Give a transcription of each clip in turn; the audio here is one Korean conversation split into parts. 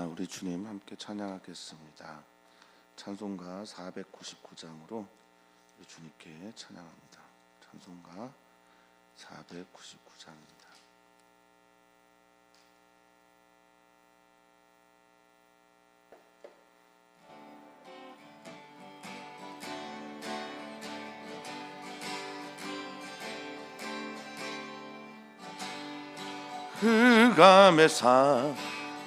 우리 주님 함께 찬양하겠습니다. 찬송가 499장으로 우리 주님께 찬양합니다. 찬송가 499장입니다. 흑암의 산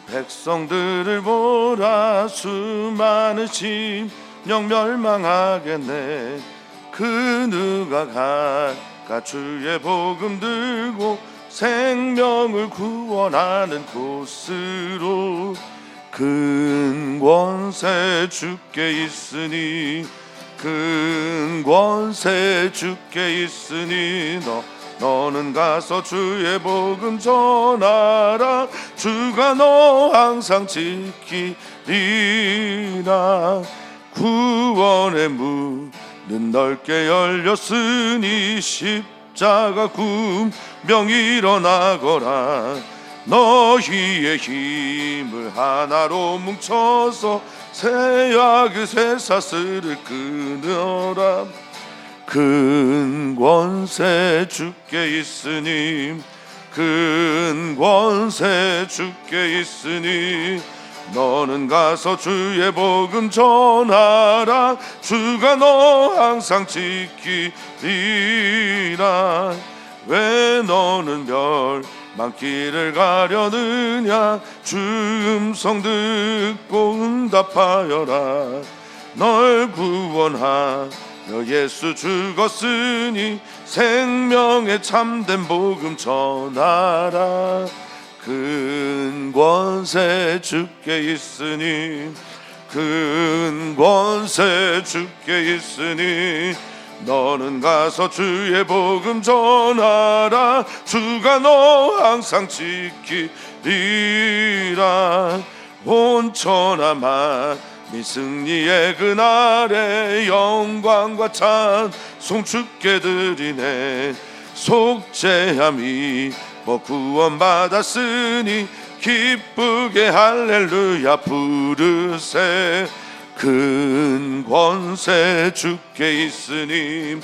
백성들을 보라 수많은 심령 멸망하겠네. 그 누가 갈까 주의 복음 들고 생명을 구원하는 곳으로. 큰 권세 주께 있으니 큰 권세 주께 있으니 너는 가서 주의 복음 전하라. 주가 너 항상 지키리라. 구원의 문은 넓게 열렸으니 십자가 군병 일어나거라. 너희의 힘을 하나로 뭉쳐서 새약의 쇠사슬을 끊어라. 큰 권세 주께 있으니 큰 권세 주께 있으니 너는 가서 주의 복음 전하라. 주가 너 항상 지키리라. 왜 너는 멸망길을 가려느냐. 주 음성 듣고 응답하여라. 널 구원하여 예수 죽었으니 생명의 참된 복음 전하라. 큰 권세 주께 있으니 큰 권세 주께 있으니 너는 가서 주의 복음 전하라. 주가 너 항상 지키리라. 온 천하만 이 승리의 그날에 영광과 찬송 주께 드리네. 속죄함이 구원받았으니 기쁘게 할렐루야 부르세. 큰 권세 주께 있으니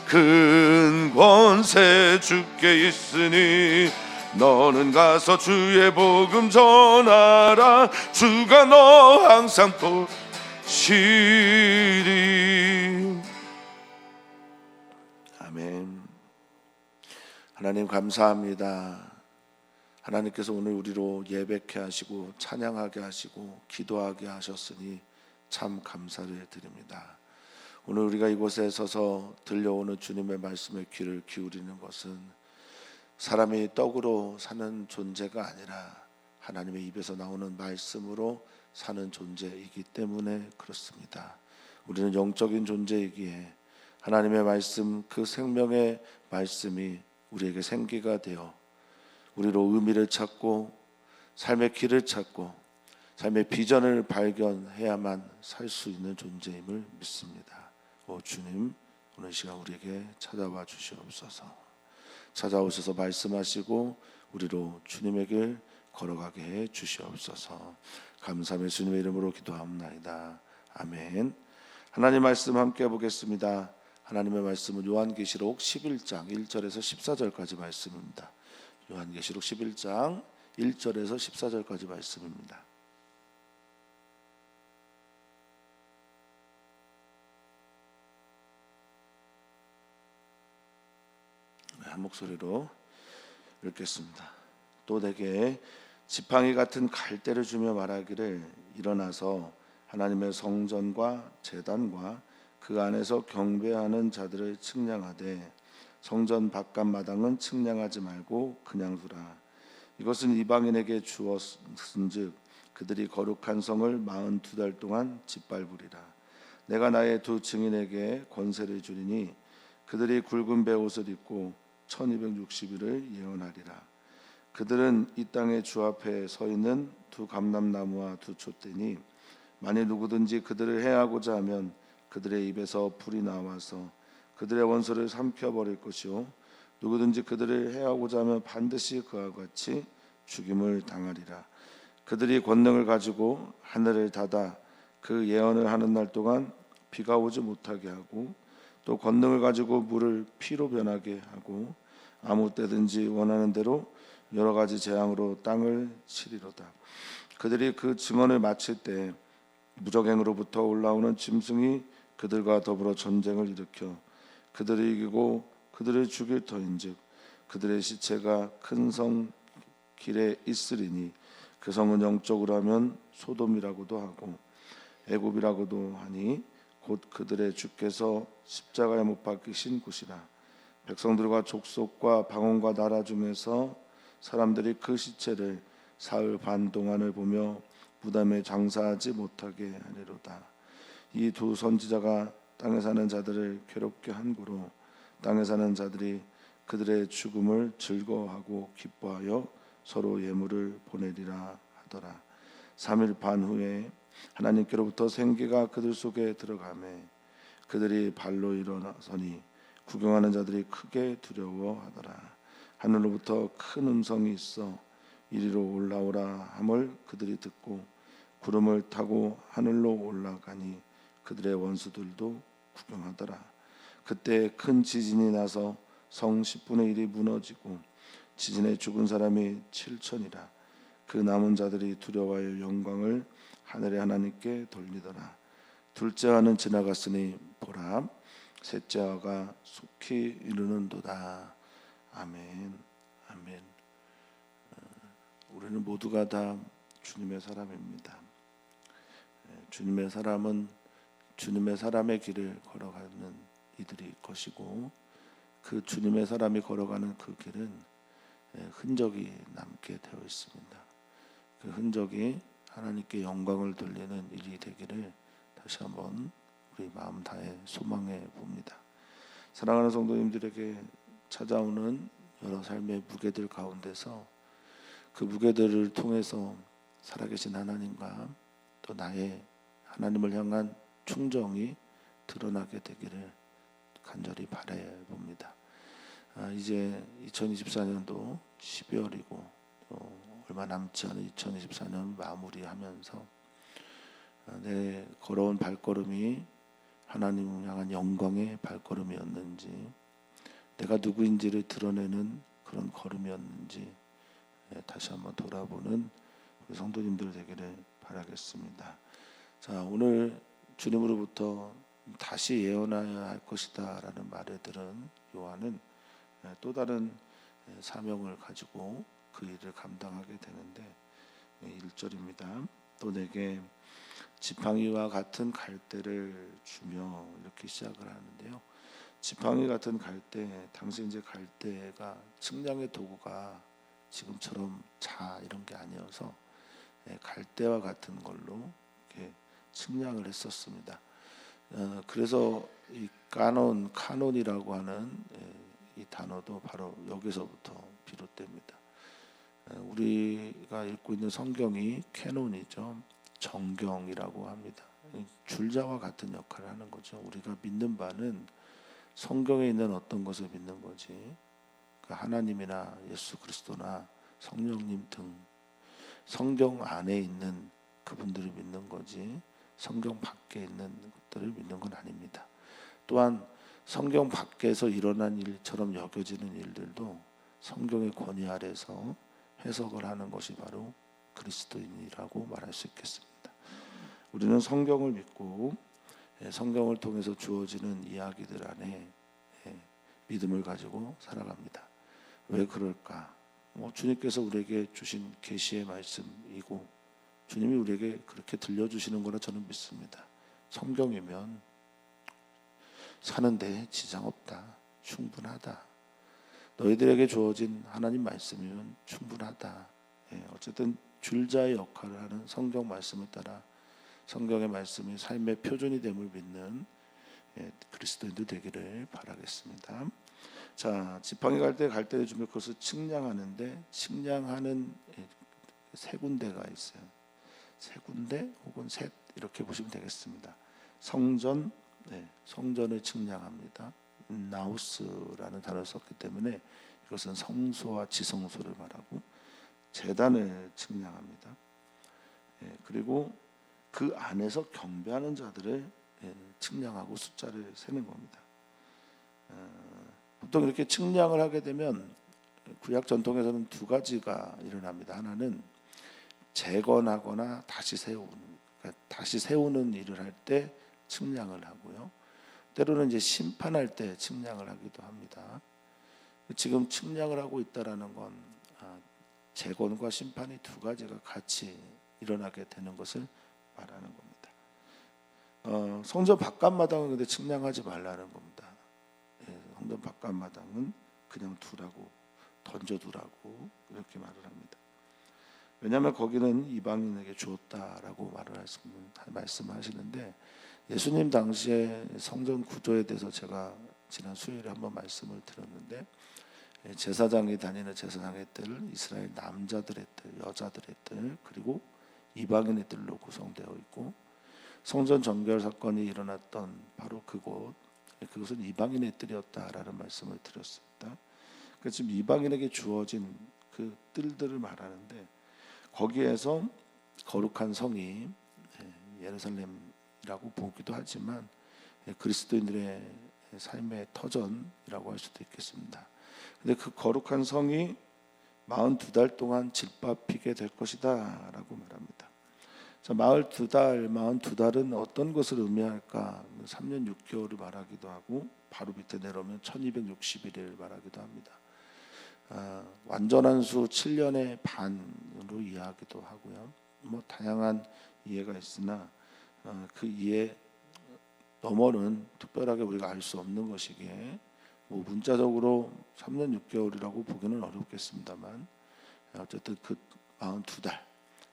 큰 권세 주께 있으니 너는 가서 주의 복음 전하라. 주가 너 항상 도시리. 아멘. 하나님 감사합니다. 하나님께서 오늘 우리로 예배케 하시고 찬양하게 하시고 기도하게 하셨으니 참 감사를 드립니다. 오늘 우리가 이곳에 서서 들려오는 주님의 말씀에 귀를 기울이는 것은 사람이 떡으로 사는 존재가 아니라 하나님의 입에서 나오는 말씀으로 사는 존재이기 때문에 그렇습니다. 우리는 영적인 존재이기에 하나님의 말씀, 그 생명의 말씀이 우리에게 생기가 되어 우리로 의미를 찾고 삶의 길을 찾고 삶의 비전을 발견해야만 살 수 있는 존재임을 믿습니다. 오 주님, 오늘 시간 우리에게 찾아와 주시옵소서. 찾아오셔서 말씀하시고 우리로 주님의 길 걸어가게 해 주시옵소서. 감사함의 주님의 이름으로 기도합나이다. 아멘. 하나님 말씀 함께 보겠습니다. 하나님의 말씀은 요한계시록 11장 1절에서 14절까지 말씀입니다. 요한계시록 11장 1절에서 14절까지 말씀입니다. 한 목소리로 읽겠습니다. 또 내게 지팡이 같은 갈대를 주며 말하기를 일어나서 하나님의 성전과 제단과 그 안에서 경배하는 자들을 측량하되 성전 바깥 마당은 측량하지 말고 그냥 두라. 이것은 이방인에게 주었은즉 그들이 거룩한 성을 42달 동안 짓밟으리라. 내가 나의 두 증인에게 권세를 주리니 그들이 굵은 베옷을 입고 1260일을 예언하리라. 그들은 이 땅의 주 앞에 서 있는 두 감람나무와 두 촛대니 만일 누구든지 그들을 해하고자 하면 그들의 입에서 불이 나와서 그들의 원수를 삼켜버릴 것이요 누구든지 그들을 해하고자 하면 반드시 그와 같이 죽임을 당하리라. 그들이 권능을 가지고 하늘을 닫아 그 예언을 하는 날 동안 비가 오지 못하게 하고, 또 권능을 가지고 물을 피로 변하게 하고, 아무 때든지 원하는 대로 여러 가지 재앙으로 땅을 치리로다. 그들이 그 증언을 마칠 때 무적행으로부터 올라오는 짐승이 그들과 더불어 전쟁을 일으켜 그들을 이기고 그들을 죽일 터인즉 그들의 시체가 큰 성 길에 있으리니, 그 성은 영적으로 하면 소돔이라고도 하고 애굽이라고도 하니 곧 그들의 주께서 십자가에 못 박히신 곳이라. 백성들과 족속과 방언과 나라 중에서 사람들이 그 시체를 사흘 반 동안을 보며 무덤에 장사하지 못하게 하리로다. 이 두 선지자가 땅에 사는 자들을 괴롭게 한 고로 땅에 사는 자들이 그들의 죽음을 즐거워하고 기뻐하여 서로 예물을 보내리라 하더라. 3일 반 후에 하나님께로부터 생기가 그들 속에 들어가매 그들이 발로 일어나서니 구경하는 자들이 크게 두려워하더라. 하늘로부터 큰 음성이 있어 이리로 올라오라 함을 그들이 듣고 구름을 타고 하늘로 올라가니 그들의 원수들도 구경하더라. 그때 큰 지진이 나서 성 10분의 1이 무너지고 지진에 죽은 사람이 7천이라. 그 남은 자들이 두려워하여 영광을 하늘의 하나님께 돌리더라. 둘째 화는 지나갔으니 보라, 셋째 화가 속히 이르는도다. 아멘. 아멘. 우리는 모두가 다 주님의 사람입니다. 주님의 사람은 주님의 사람의 길을 걸어가는 이들이 것이고, 그 주님의 사람이 걸어가는 그 길은 흔적이 남게 되어 있습니다. 그 흔적이 하나님께 영광을 돌리는 일이 되기를 다시 한번 우리 마음 다해 소망해 봅니다. 사랑하는 성도님들에게 찾아오는 여러 삶의 무게들 가운데서 그 무게들을 통해서 살아계신 하나님과 또 나의 하나님을 향한 충정이 드러나게 되기를 간절히 바라봅니다. 이제 2024년도 12월이고 또 얼마 남지 않은 2024년 마무리하면서 내 걸어온 발걸음이 하나님을 향한 영광의 발걸음이었는지, 내가 누구인지를 드러내는 그런 걸음이었는지 다시 한번 돌아보는 우리 성도님들 되기를 바라겠습니다. 자, 오늘 주님으로부터 다시 예언하여야 할 것이다 라는 말을 들은 요한은 또 다른 사명을 가지고 그 일을 감당하게 되는데, 1절입니다. 또 내게 지팡이와 같은 갈대를 주며, 이렇게 시작을 하는데요. 지팡이 같은 갈대, 당시 이제 갈대가 측량의 도구가 지금처럼 자 이런 게 아니어서 갈대와 같은 걸로 이렇게 측량을 했었습니다. 그래서 이 카논이라고 하는 이 단어도 바로 여기서부터 비롯됩니다. 우리가 읽고 있는 성경이 캐논이죠. 정경이라고 합니다. 줄자와 같은 역할을 하는 거죠. 우리가 믿는 바는 성경에 있는 어떤 것을 믿는 거지, 그러니까 하나님이나 예수 그리스도나 성령님 등 성경 안에 있는 그분들을 믿는 거지, 성경 밖에 있는 것들을 믿는 건 아닙니다. 또한 성경 밖에서 일어난 일처럼 여겨지는 일들도 성경의 권위 아래서 해석을 하는 것이 바로 그리스도인이라고 말할 수 있겠습니다. 우리는 성경을 믿고 성경을 통해서 주어지는 이야기들 안에 믿음을 가지고 살아갑니다. 왜 그럴까? 주님께서 우리에게 주신 계시의 말씀이고 주님이 우리에게 그렇게 들려주시는 거라 저는 믿습니다. 성경이면 사는데 지장 없다, 충분하다. 너희들에게 주어진 하나님 말씀이면 충분하다. 어쨌든 줄자의 역할을 하는 성경 말씀을 따라 성경의 말씀이 삶의 표준이 됨을 믿는 그리스도인들 되기를 바라겠습니다. 자, 지팡이 갈대를 주며 그것을 측량하는데, 측량하는 세 군데가 있어요. 세 군데 혹은 셋, 이렇게 보시면 되겠습니다. 성전, 성전을 측량합니다. 나우스라는 단어를 썼기 때문에 이것은 성소와 지성소를 말하고, 제단을 측량합니다. 그리고 그 안에서 경배하는 자들을 측량하고 숫자를 세는 겁니다. 보통 이렇게 측량을 하게 되면 구약 전통에서는 두 가지가 일어납니다. 하나는 재건하거나 다시 세우는, 그러니까 다시 세우는 일을 할 때 측량을 하고요. 때로는 이제 심판할 때 측량을 하기도 합니다. 지금 측량을 하고 있다라는 건 재건과 심판이 두 가지가 같이 일어나게 되는 것을 말하는 겁니다. 성전 바깥마당은 근데 측량하지 말라는 겁니다. 성전 바깥마당은 그냥 두라고, 던져두라고 이렇게 말을 합니다. 왜냐하면 거기는 이방인에게 주었다라고 말씀하시는데, 예수님 당시에 성전 구조에 대해서 제가 지난 수요일에 한번 말씀을 드렸는데, 제사장이 다니는 제사장의 뜰, 이스라엘 남자들의 뜰, 여자들의 뜰, 그리고 이방인의 뜰로 구성되어 있고, 성전 정결 사건이 일어났던 바로 그것은 이방인의 뜰이었다라는 말씀을 드렸습니다. 그래서 지금 이방인에게 주어진 그 뜰들을 말하는데, 거기에서 거룩한 성이 예루살렘이라고 보기도 하지만 그리스도인들의 삶의 터전이라고 할 수도 있겠습니다. 근데 그 거룩한 성이 42달 동안 짓밟히게 될 것이다 라고 말합니다. 자, 42달은 어떤 것을 의미할까? 3년 6개월을 말하기도 하고, 바로 밑에 내려오면 1260일을 말하기도 합니다. 완전한 수 7년의 반으로 이해하기도 하고요. 다양한 이해가 있으나 그 이해 너머는 특별하게 우리가 알 수 없는 것이기에 문자적으로 3년 6개월이라고 보기는 어렵겠습니다만, 어쨌든 그 42달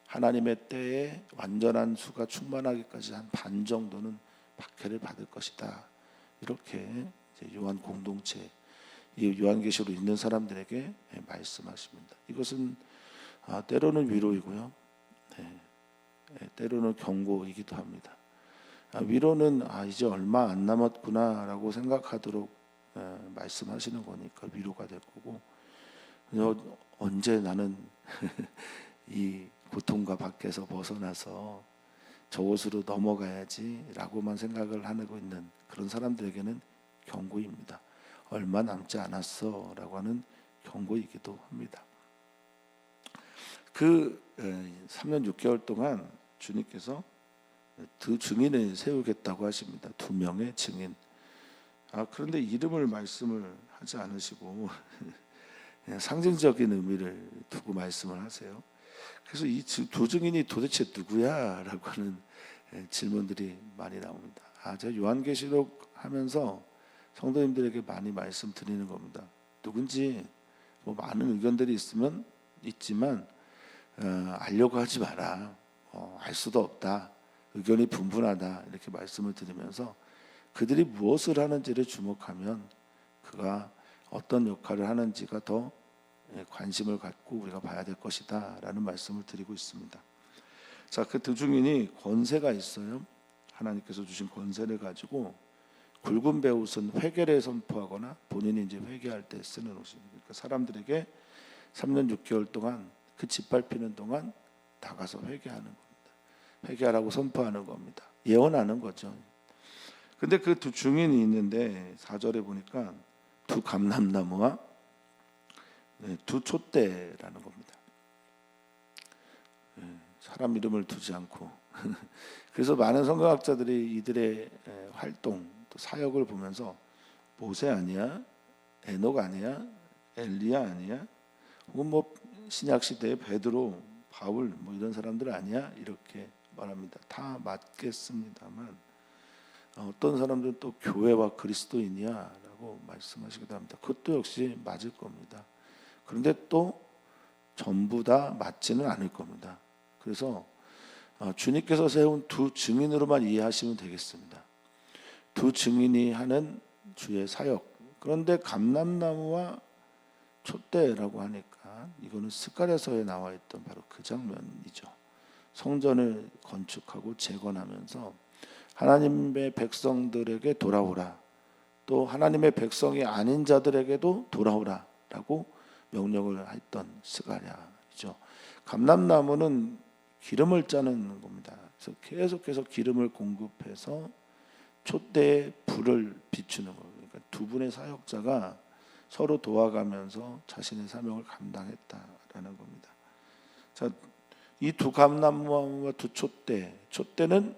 하나님의 때에 완전한 수가 충만하기까지 한 반 정도는 박해를 받을 것이다. 이렇게 이제 요한 공동체, 이 요한계시로 있는 사람들에게 말씀하십니다. 이것은 때로는 위로이고요, 때로는 경고이기도 합니다. 위로는 이제 얼마 안 남았구나라고 생각하도록 말씀하시는 거니까 위로가 될 거고, 언제 나는 이 고통과 밖에서 벗어나서 저곳으로 넘어가야지라고만 생각을 하고 있는 그런 사람들에게는 경고입니다. 얼마 남지 않았어라고 하는 경고이기도 합니다. 그 3년 6개월 동안 주님께서 두 증인을 세우겠다고 하십니다. 2명의 증인. 그런데 이름을 말씀을 하지 않으시고 그냥 상징적인 의미를 두고 말씀을 하세요. 그래서 이 두 증인이 도대체 누구야? 라고 하는 질문들이 많이 나옵니다. 제가 요한계시록 하면서 성도님들에게 많이 말씀드리는 겁니다. 누군지 많은 의견들이 있지만 알려고 하지 마라. 알 수도 없다. 의견이 분분하다. 이렇게 말씀을 드리면서 그들이 무엇을 하는지를 주목하면 그가 어떤 역할을 하는지가 더 관심을 갖고 우리가 봐야 될 것이다 라는 말씀을 드리고 있습니다. 자, 그 두 증인이 권세가 있어요. 하나님께서 주신 권세를 가지고 굵은 베옷은 회개를 선포하거나 본인이 이제 회개할 때 쓰는 옷입니다. 그러니까 사람들에게 3년 6개월 동안 그 짓밟히는 동안 나가서 회개하는 겁니다. 회개하라고 선포하는 겁니다. 예언하는 거죠. 근데 그 두 증인이 있는데 4절에 보니까 두 감람나무와 두 촛대라는 겁니다. 사람 이름을 두지 않고 그래서 많은 성경학자들이 이들의 활동 또 사역을 보면서 모세 아니야? 에녹 아니야? 엘리야 아니야? 혹은 신약 시대의 베드로, 바울 이런 사람들 아니야? 이렇게 말합니다. 다 맞겠습니다만 어떤 사람들은 또 교회와 그리스도인이야라고 말씀하시기도 합니다. 그것도 역시 맞을 겁니다. 그런데 또 전부 다 맞지는 않을 겁니다. 그래서 주님께서 세운 두 증인으로만 이해하시면 되겠습니다. 두 증인이 하는 주의 사역. 그런데 감람나무와 촛대라고 하니까 이거는 스가랴서에 나와 있던 바로 그 장면이죠. 성전을 건축하고 재건하면서 하나님의 백성들에게 돌아오라, 또 하나님의 백성이 아닌 자들에게도 돌아오라라고 명령을 했던 스가랴이죠. 감람나무는 기름을 짜는 겁니다. 그래서 계속해서 기름을 공급해서 촛대에 불을 비추는 거예요. 그러니까 두 분의 사역자가 서로 도와가면서 자신의 사명을 감당했다라는 겁니다. 자, 이 두 감람나무와 두 촛대, 촛대는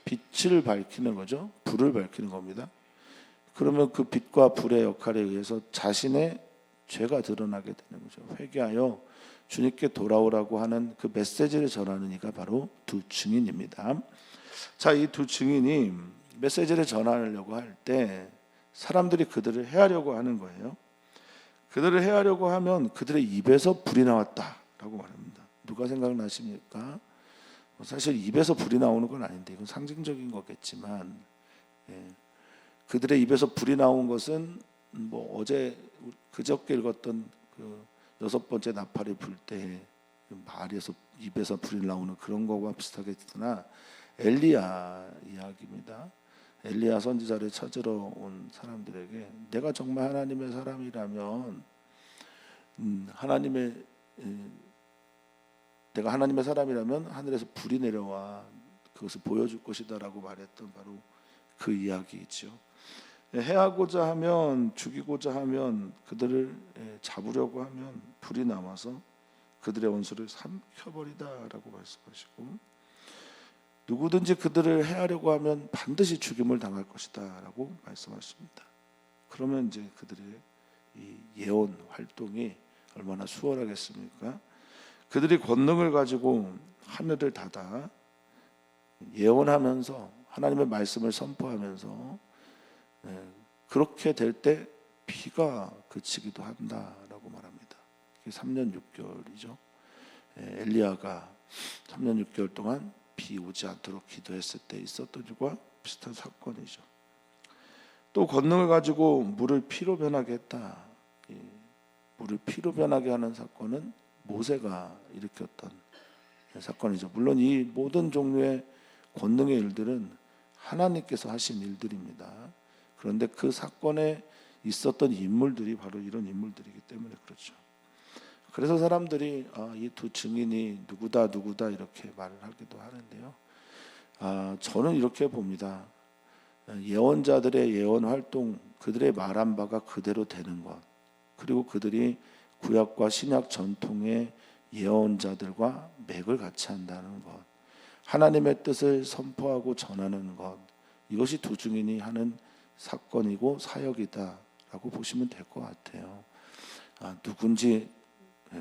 빛을 밝히는 거죠. 불을 밝히는 겁니다. 그러면 그 빛과 불의 역할에 의해서 자신의 죄가 드러나게 되는 거죠. 회개하여 주님께 돌아오라고 하는 그 메시지를 전하는 이가 바로 두 증인입니다. 자, 이 두 증인이 메시지를 전하려고 할 때 사람들이 그들을 해하려고 하는 거예요. 그들을 해하려고 하면 그들의 입에서 불이 나왔다라고 말합니다. 누가 생각나십니까? 사실 입에서 불이 나오는 건 아닌데 이건 상징적인 거겠지만, 그들의 입에서 불이 나온 것은 뭐 어제 그저께 읽었던 그 6번째 나팔이 불 때 말에서 입에서 불이 나오는 그런 거와 비슷하겠으나 엘리야 이야기입니다. 엘리야 선지자를 찾으러 온 사람들에게 내가 정말 하나님의 사람이라면 내가 하나님의 사람이라면 하늘에서 불이 내려와 그것을 보여줄 것이다라고 말했던 바로 그 이야기이죠. 해하고자 하면, 죽이고자 하면, 그들을 잡으려고 하면 불이 남아서 그들의 원수를 삼켜버리다라고 말씀하시고, 누구든지 그들을 해하려고 하면 반드시 죽임을 당할 것이다라고 말씀하십니다. 그러면 이제 그들의 이 예언 활동이 얼마나 수월하겠습니까? 그들이 권능을 가지고 하늘을 닫아 예언하면서 하나님의 말씀을 선포하면서 그렇게 될 때 비가 그치기도 한다라고 말합니다. 3년 6개월이죠. 엘리야가 3년 6개월 동안 비 오지 않도록 기도했을 때 있었던 일과 비슷한 사건이죠. 또 권능을 가지고 물을 피로 변하게 했다. 물을 피로 변하게 하는 사건은 모세가 일으켰던 사건이죠. 물론 이 모든 종류의 권능의 일들은 하나님께서 하신 일들입니다. 그런데 그 사건에 있었던 인물들이 바로 이런 인물들이기 때문에 그렇죠. 그래서 사람들이 이 두 증인이 누구다 이렇게 말을 하기도 하는데요. 저는 이렇게 봅니다. 예언자들의 예언 활동, 그들의 말한 바가 그대로 되는 것, 그리고 그들이 구약과 신약 전통의 예언자들과 맥을 같이 한다는 것, 하나님의 뜻을 선포하고 전하는 것, 이것이 두 증인이 하는 사건이고 사역이다라고 보시면 될 것 같아요. 누군지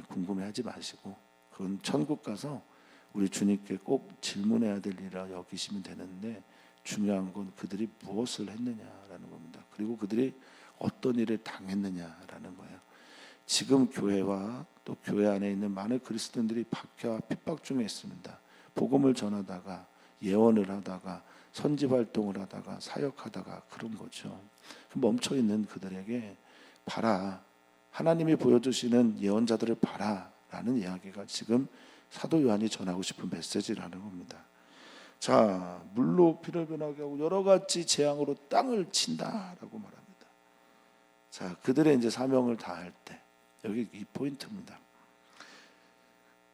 궁금해하지 마시고 그건 천국 가서 우리 주님께 꼭 질문해야 될 일이라 여기시면 되는데, 중요한 건 그들이 무엇을 했느냐라는 겁니다. 그리고 그들이 어떤 일을 당했느냐라는 거예요. 지금 교회와 또 교회 안에 있는 많은 그리스도인들이 박해와 핍박 중에 있습니다. 복음을 전하다가 예언을 하다가 선집 활동을 하다가 사역하다가 그런 거죠. 멈춰 있는 그들에게 봐라, 하나님이 보여주시는 예언자들을 봐라라는 이야기가 지금 사도 요한이 전하고 싶은 메시지라는 겁니다. 자, 물로 피를 변하게 하고 여러 가지 재앙으로 땅을 친다라고 말합니다. 자, 그들의 이제 사명을 다할 때 여기 이 포인트입니다.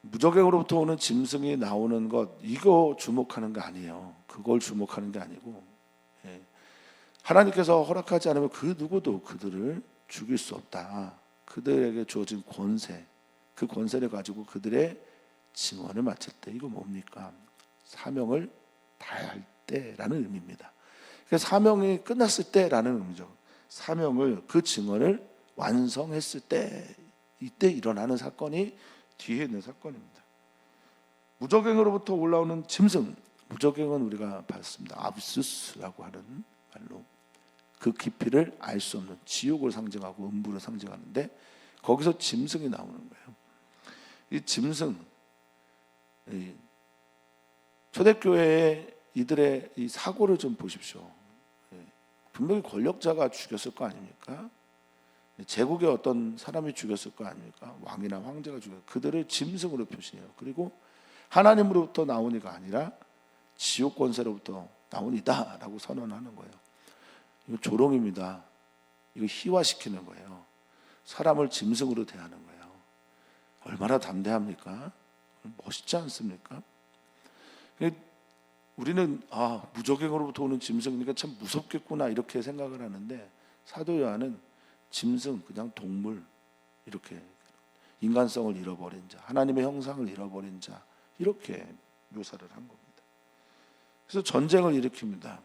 무적행으로부터 오는 짐승이 나오는 것, 이거 주목하는 거 아니에요. 그걸 주목하는 게 아니고, 하나님께서 허락하지 않으면 그 누구도 그들을 죽일 수 없다. 그들에게 주어진 권세, 그 권세를 가지고 그들의 증언을 마칠 때, 이거 뭡니까? 사명을 다해야 할 때라는 의미입니다. 그래서 사명이 끝났을 때라는 의미죠. 사명을, 그 증언을 완성했을 때, 이때 일어나는 사건이 뒤에 있는 사건입니다. 무적행으로부터 올라오는 짐승, 무적행은 우리가 봤습니다. 아비스라고 하는 말로 그 깊이를 알 수 없는 지옥을 상징하고 음부를 상징하는데, 거기서 짐승이 나오는 거예요. 이 짐승, 초대교회의 이들의 이 사고를 좀 보십시오. 분명히 권력자가 죽였을 거 아닙니까? 제국의 어떤 사람이 죽였을 거 아닙니까? 왕이나 황제가 죽였을, 그들을 짐승으로 표시해요. 그리고 하나님으로부터 나온 이가 아니라 지옥 권세로부터 나온 이다라고 선언하는 거예요. 이거 조롱입니다. 이거 희화시키는 거예요. 사람을 짐승으로 대하는 거예요. 얼마나 담대합니까? 멋있지 않습니까? 우리는 무적행으로부터 오는 짐승이니까 참 무섭겠구나 이렇게 생각을 하는데, 사도 요한은 짐승, 그냥 동물, 이렇게 인간성을 잃어버린 자, 하나님의 형상을 잃어버린 자, 이렇게 묘사를 한 겁니다. 그래서 전쟁을 일으킵니다.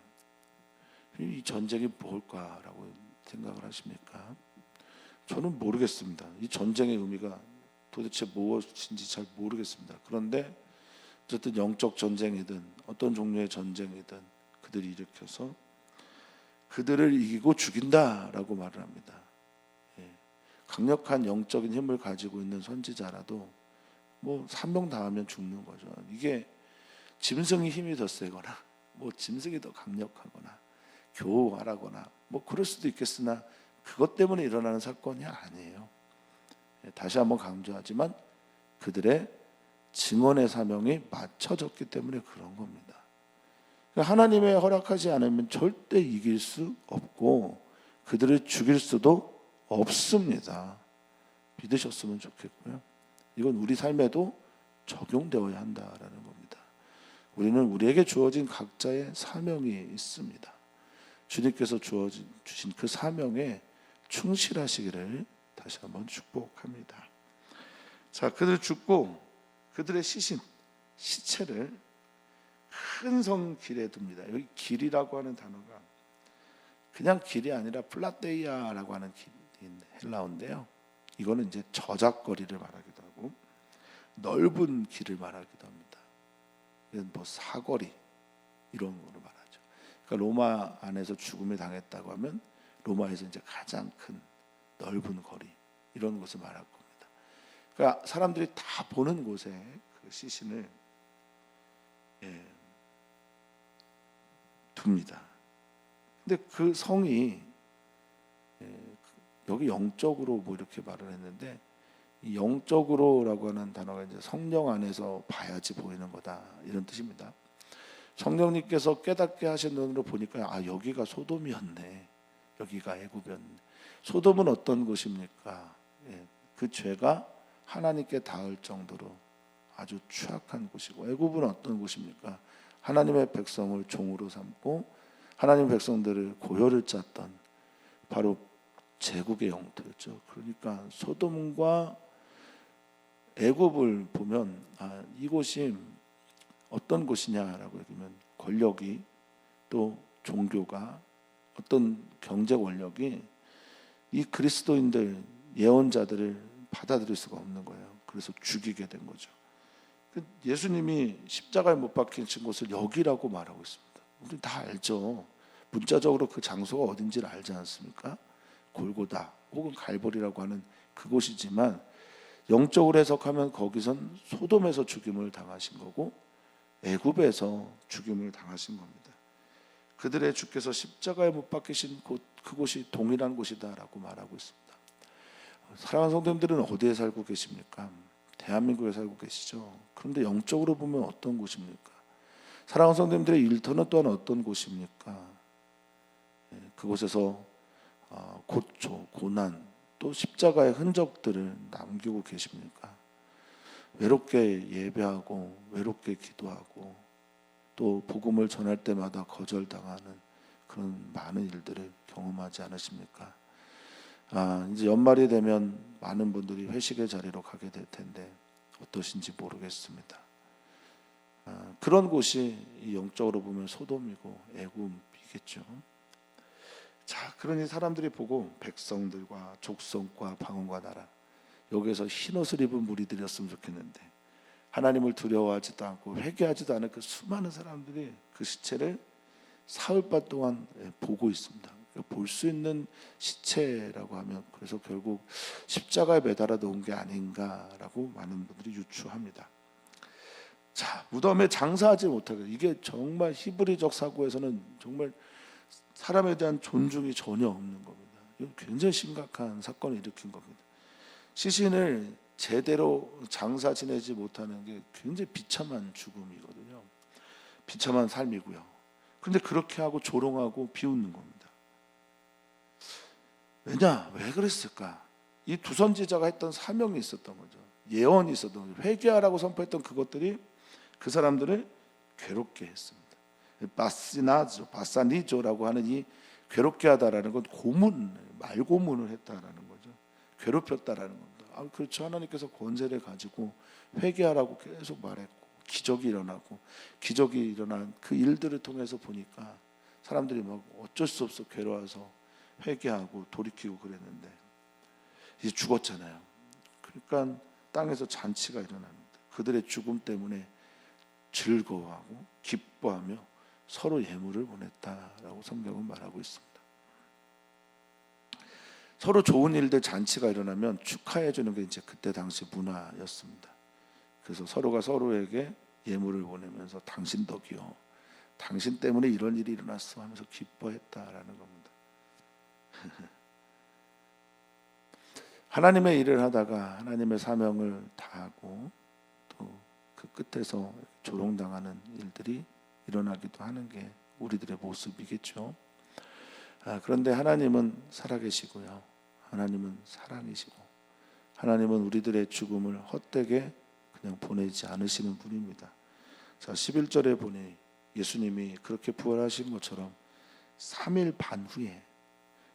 이 전쟁이 뭘까라고 생각을 하십니까? 저는 모르겠습니다. 이 전쟁의 의미가 도대체 무엇인지 잘 모르겠습니다. 그런데 어쨌든 영적 전쟁이든 어떤 종류의 전쟁이든 그들이 일으켜서 그들을 이기고 죽인다라고 말을 합니다. 강력한 영적인 힘을 가지고 있는 선지자라도 산명 당하면 죽는 거죠. 이게 짐승이 힘이 더 세거나 짐승이 더 강력하거나 교활하거나 그럴 수도 있겠으나 그것 때문에 일어나는 사건이 아니에요. 다시 한번 강조하지만 그들의 증언의 사명이 맞춰졌기 때문에 그런 겁니다. 하나님의 허락하지 않으면 절대 이길 수 없고 그들을 죽일 수도 없습니다. 믿으셨으면 좋겠고요. 이건 우리 삶에도 적용되어야 한다라는 겁니다. 우리는 우리에게 주어진 각자의 사명이 있습니다. 주님께서 주신 그 사명에 충실하시기를 다시 한번 축복합니다. 자, 그들 죽고 그들의 시체를 큰 성 길에 둡니다. 여기 길이라고 하는 단어가 그냥 길이 아니라 플라테이아라고 하는 길인 헬라어인데요. 이거는 이제 저작거리를 말하기도 하고 넓은 길을 말하기도 합니다. 사거리 이런 거를 말하죠. 그러니까 로마 안에서 죽음을 당했다고 하면 로마에서 이제 가장 큰 넓은 거리 이런 것을 말할 겁니다. 그러니까 사람들이 다 보는 곳에 그 시신을 둡니다. 근데 그 성이 여기 영적으로 이렇게 말을 했는데 이 영적으로라고 하는 단어가 이제 성령 안에서 봐야지 보이는 거다 이런 뜻입니다. 성령님께서 깨닫게 하신 눈으로 보니까 여기가 소돔이었네, 여기가 애굽이었네. 소돔은 어떤 곳입니까? 그 죄가 하나님께 닿을 정도로 아주 취약한 곳이고, 애굽은 어떤 곳입니까? 하나님의 백성을 종으로 삼고 하나님의 백성들을 고혈을 짰던 바로 제국의 영토였죠. 그러니까 소돔과 애굽을 보면 이곳이 어떤 곳이냐라고 얘기하면 권력이 또 종교가 어떤 경제 권력이 이 그리스도인들 예언자들을 받아들일 수가 없는 거예요. 그래서 죽이게 된 거죠. 예수님이 십자가에 못 박히신 곳을 여기라고 말하고 있습니다. 우리 다 알죠. 문자적으로 그 장소가 어딘지를 알지 않습니까? 골고다 혹은 갈보리라고 하는 그곳이지만 영적으로 해석하면 거기선 소돔에서 죽임을 당하신 거고 애굽에서 죽임을 당하신 겁니다. 그들의 주께서 십자가에 못 박히신 곳, 그곳이 동일한 곳이다라고 말하고 있습니다. 사랑하는 성도님들은 어디에 살고 계십니까? 대한민국에 살고 계시죠. 그런데 영적으로 보면 어떤 곳입니까? 사랑하는 성도님들의 일터는 또한 어떤 곳입니까? 그곳에서 고초, 고난, 또 십자가의 흔적들을 남기고 계십니까? 외롭게 예배하고 외롭게 기도하고 또 복음을 전할 때마다 거절당하는 그런 많은 일들을 경험하지 않으십니까? 이제 연말이 되면 많은 분들이 회식의 자리로 가게 될 텐데 어떠신지 모르겠습니다. 그런 곳이 영적으로 보면 소돔이고 애굽이겠죠. 자, 그러니 사람들이 보고 백성들과 족속과 방언과 나라, 여기에서 흰옷을 입은 무리들이었으면 좋겠는데 하나님을 두려워하지도 않고 회개하지도 않은 그 수많은 사람들이 그 시체를 사흘반 동안 보고 있습니다. 볼 수 있는 시체라고 하면 그래서 결국 십자가에 매달아 놓은 게 아닌가라고 많은 분들이 유추합니다. 자, 무덤에 장사하지 못하게, 이게 정말 히브리적 사고에서는 정말 사람에 대한 존중이 전혀 없는 겁니다. 이건 굉장히 심각한 사건을 일으킨 겁니다. 시신을 제대로 장사 지내지 못하는 게 굉장히 비참한 죽음이거든요. 비참한 삶이고요. 그런데 그렇게 하고 조롱하고 비웃는 겁니다. 왜 그랬을까? 이 두 선지자가 했던 사명이 있었던 거죠. 예언이 있었던 거죠. 회개하라고 선포했던 그것들이 그 사람들을 괴롭게 했습니다. 바사니조라고 하는 이 괴롭게 하다라는 건 고문, 말고문을 했다라는 거죠. 괴롭혔다라는 겁니다. 그렇죠. 하나님께서 권세를 가지고 회개하라고 계속 말했고 기적이 일어나고 기적이 일어난 그 일들을 통해서 보니까 사람들이 막 어쩔 수 없어 괴로워서 회개하고 돌이키고 그랬는데 이제 죽었잖아요. 그러니까 땅에서 잔치가 일어납니다. 그들의 죽음 때문에 즐거워하고 기뻐하며 서로 예물을 보냈다라고 성경은 말하고 있습니다. 서로 좋은 일들 잔치가 일어나면 축하해 주는 게 이제 그때 당시 문화였습니다. 그래서 서로가 서로에게 예물을 보내면서 당신 덕이요, 당신 때문에 이런 일이 일어났어 하면서 기뻐했다라는 겁니다. 하나님의 일을 하다가 하나님의 사명을 다하고 또 그 끝에서 조롱당하는 일들이 일어나기도 하는 게 우리들의 모습이겠죠. 그런데 하나님은 살아계시고요, 하나님은 사랑이시고 하나님은 우리들의 죽음을 헛되게 그냥 보내지 않으시는 분입니다. 자, 11절에 보니 예수님이 그렇게 부활하신 것처럼 3일 반 후에,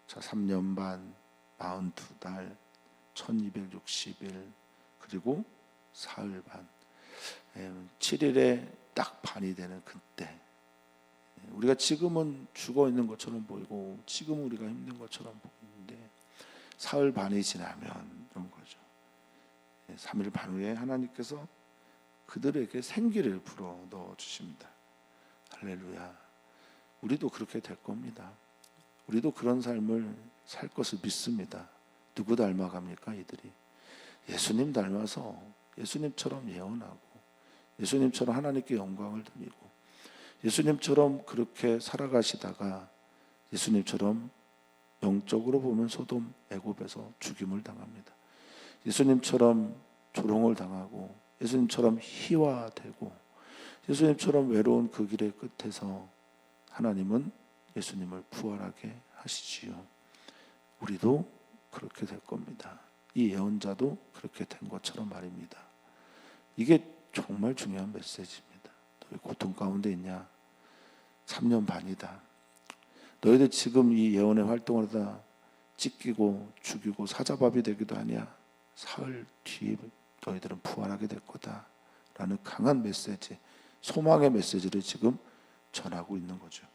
자, 3년 반, 42달, 1260일, 그리고 사흘 반, 7일에 딱 반이 되는 그때, 우리가 지금은 죽어 있는 것처럼 보이고 지금 우리가 힘든 것처럼 보이는데 사흘 반이 지나면 이런 거죠. 3일 반 후에 하나님께서 그들에게 생기를 불어 넣어 주십니다. 할렐루야. 우리도 그렇게 될 겁니다. 우리도 그런 삶을 살 것을 믿습니다. 누구 닮아갑니까? 이들이 예수님 닮아서 예수님처럼 예언하고 예수님처럼 하나님께 영광을 드리고 예수님처럼 그렇게 살아가시다가 예수님처럼 영적으로 보면 소돔 애굽에서 죽임을 당합니다. 예수님처럼 조롱을 당하고 예수님처럼 희화되고 예수님처럼 외로운 그 길의 끝에서 하나님은 예수님을 부활하게 하시지요. 우리도 그렇게 될 겁니다. 이 예언자도 그렇게 된 것처럼 말입니다. 이게 정말 중요한 메시지입니다. 너희 고통 가운데 있냐? 3년 반이다. 너희들 지금 이 예언의 활동을 하다 찢기고 죽이고 사자밥이 되기도 하냐? 사흘 뒤에 너희들은 부활하게 될 거다 라는 강한 메시지, 소망의 메시지를 지금 전하고 있는 거죠.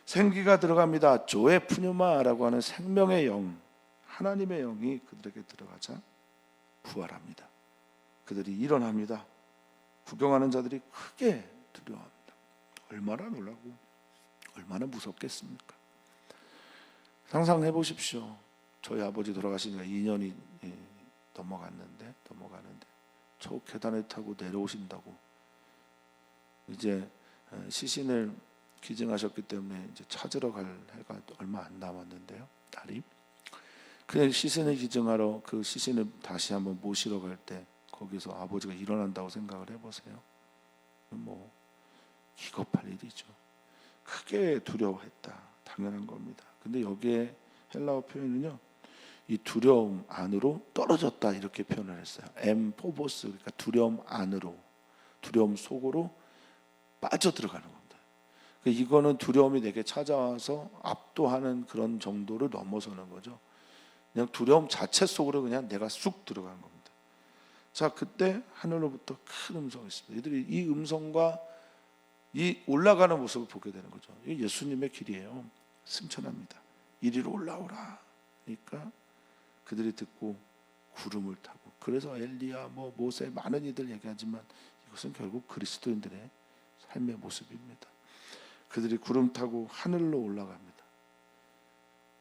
생기가 들어갑니다. 조에 푸뉴마라고 하는 생명의 영, 하나님의 영이 그들에게 들어가자 부활합니다. 그들이 일어납니다. 구경하는 자들이 크게 두려워합니다. 얼마나 놀라고 얼마나 무섭겠습니까? 상상해 보십시오. 저희 아버지 돌아가신 지가 2년이 넘어가는데 저 계단을 타고 내려오신다고, 이제 시신을 기증하셨기 때문에 이제 찾으러 갈 해가 얼마 안 남았는데요. 날이 그냥 시신을 기증하러 그 시신을 다시 한번 모시러 갈 때 거기서 아버지가 일어난다고 생각을 해보세요. 뭐 기겁할 일이죠. 크게 두려워했다. 당연한 겁니다. 근데 여기에 헬라어 표현은요, 이 두려움 안으로 떨어졌다 이렇게 표현을 했어요. 엠포보스, 그러니까 두려움 안으로, 두려움 속으로 빠져 들어가는 겁니다. 이거는 두려움이 내게 찾아와서 압도하는 그런 정도를 넘어서는 거죠. 그냥 두려움 자체 속으로 그냥 내가 쑥 들어가는 겁니다. 자, 그때 하늘로부터 큰 음성이 있습니다. 이들이 이 음성과 이 올라가는 모습을 보게 되는 거죠. 이 예수님의 길이에요. 승천합니다. 이리로 올라오라. 그러니까 그들이 듣고 구름을 타고, 그래서 엘리야, 모세 많은 이들 얘기하지만 이것은 결국 그리스도인들의 삶의 모습입니다. 그들이 구름 타고 하늘로 올라갑니다.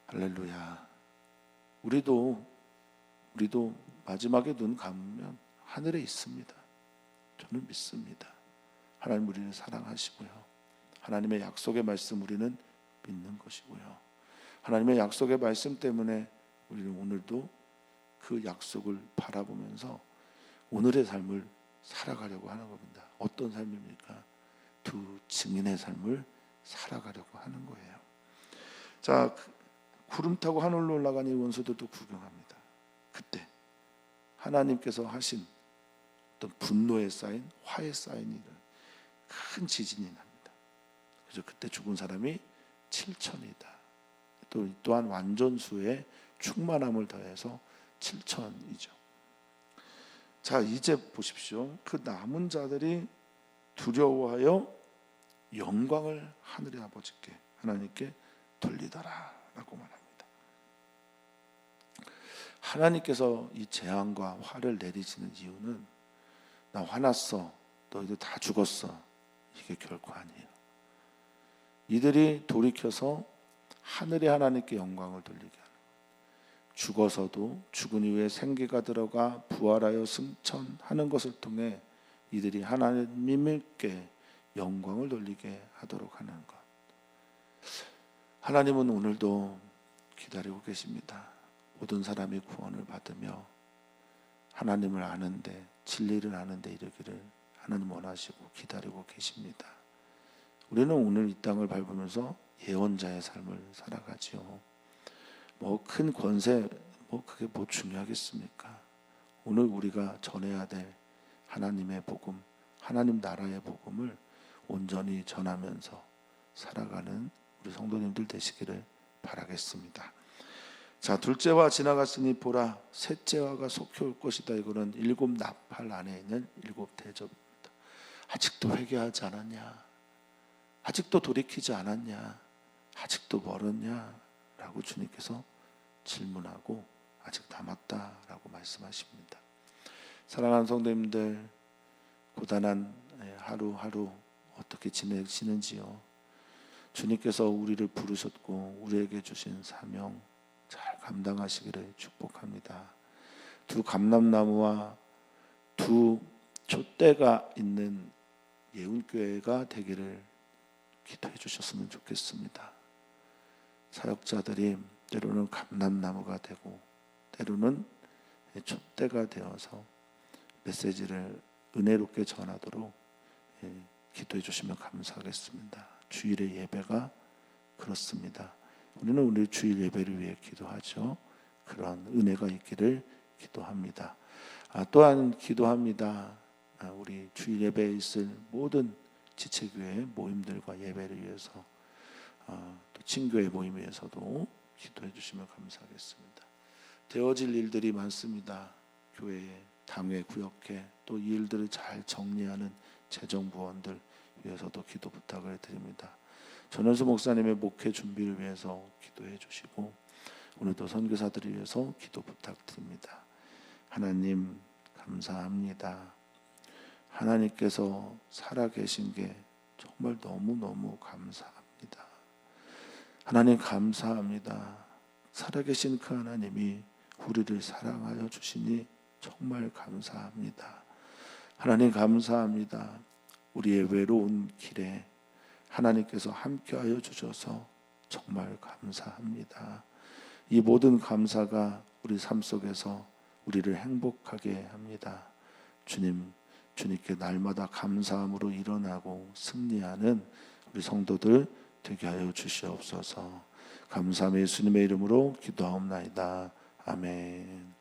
할렐루야. 우리도 마지막에 눈 감으면 하늘에 있습니다. 저는 믿습니다. 하나님 우리를 사랑하시고요, 하나님의 약속의 말씀 우리는 믿는 것이고요, 하나님의 약속의 말씀 때문에 우리는 오늘도 그 약속을 바라보면서 오늘의 삶을 살아가려고 하는 겁니다. 어떤 삶입니까? 두 증인의 삶을 살아가려고 하는 거예요. 자, 구름 타고 하늘로 올라간 이 원수들도 구경합니다. 그때 하나님께서 하신 어떤 분노에 쌓인 화에 쌓인 일을, 큰 지진이 납니다. 그래서 그때 죽은 사람이 7천이다. 또한 완전수의 충만함을 더해서 7천이죠. 자, 이제 보십시오. 그 남은 자들이 두려워하여 영광을 하늘의 아버지께 하나님께 돌리더라라고 말합니다. 하나님께서 이 재앙과 화를 내리시는 이유는 나 화났어, 너희들 다 죽었어, 이게 결코 아니에요. 이들이 돌이켜서 하늘의 하나님께 영광을 돌리게 하는 거예요. 죽어서도 죽은 이후에 생기가 들어가 부활하여 승천하는 것을 통해 이들이 하나님께 영광을 돌리게 하도록 하는 것. 하나님은 오늘도 기다리고 계십니다. 모든 사람이 구원을 받으며 하나님을 아는데, 진리를 아는데 이르기를 하나님 원하시고 기다리고 계십니다. 우리는 오늘 이 땅을 밟으면서 예언자의 삶을 살아가지요. 큰 권세, 그게 중요하겠습니까? 오늘 우리가 전해야 될 하나님의 복음, 하나님 나라의 복음을 온전히 전하면서 살아가는 우리 성도님들 되시기를 바라겠습니다. 자, 둘째와 지나갔으니 보라, 셋째와가 속히 올 것이다. 이거는 7 나팔 안에 있는 7 대접입니다. 아직도 회개하지 않았냐? 아직도 돌이키지 않았냐? 아직도 멀었냐? 라고 주님께서 질문하고 아직 남았다라고 말씀하십니다. 사랑하는 성도님들, 고단한 하루하루 어떻게 지내시는지요? 주님께서 우리를 부르셨고 우리에게 주신 사명 잘 감당하시기를 축복합니다. 2 감람나무와 2 촛대가 있는 예운교회가 되기를 기도해 주셨으면 좋겠습니다. 사역자들이 때로는 감람나무가 되고 때로는 촛대가 되어서 메시지를 은혜롭게 전하도록 기도해 주시면 감사하겠습니다. 주일의 예배가 그렇습니다. 우리는 우리 주일 예배를 위해 기도하죠. 그런 은혜가 있기를 기도합니다. 또한 기도합니다. 우리 주일 예배에 있을 모든 지체교회 모임들과 예배를 위해서, 또 친교회 모임 위해서도 기도해 주시면 감사하겠습니다. 되어질 일들이 많습니다. 교회에, 당회, 구역회, 또 이 일들을 잘 정리하는 재정부원들 위해서도 기도 부탁을 드립니다. 전현수 목사님의 목회 준비를 위해서 기도해 주시고 오늘도 선교사들을 위해서 기도 부탁드립니다. 하나님 감사합니다. 하나님께서 살아계신 게 정말 너무너무 감사합니다. 하나님 감사합니다. 살아계신 그 하나님이 우리를 사랑하여 주시니 정말 감사합니다. 하나님 감사합니다. 우리의 외로운 길에 하나님께서 함께하여 주셔서 정말 감사합니다. 이 모든 감사가 우리 삶 속에서 우리를 행복하게 합니다. 주님께 날마다 감사함으로 일어나고 승리하는 우리 성도들 되게 하여 주시옵소서. 감사함의 예수님의 이름으로 기도하옵나이다. 아멘.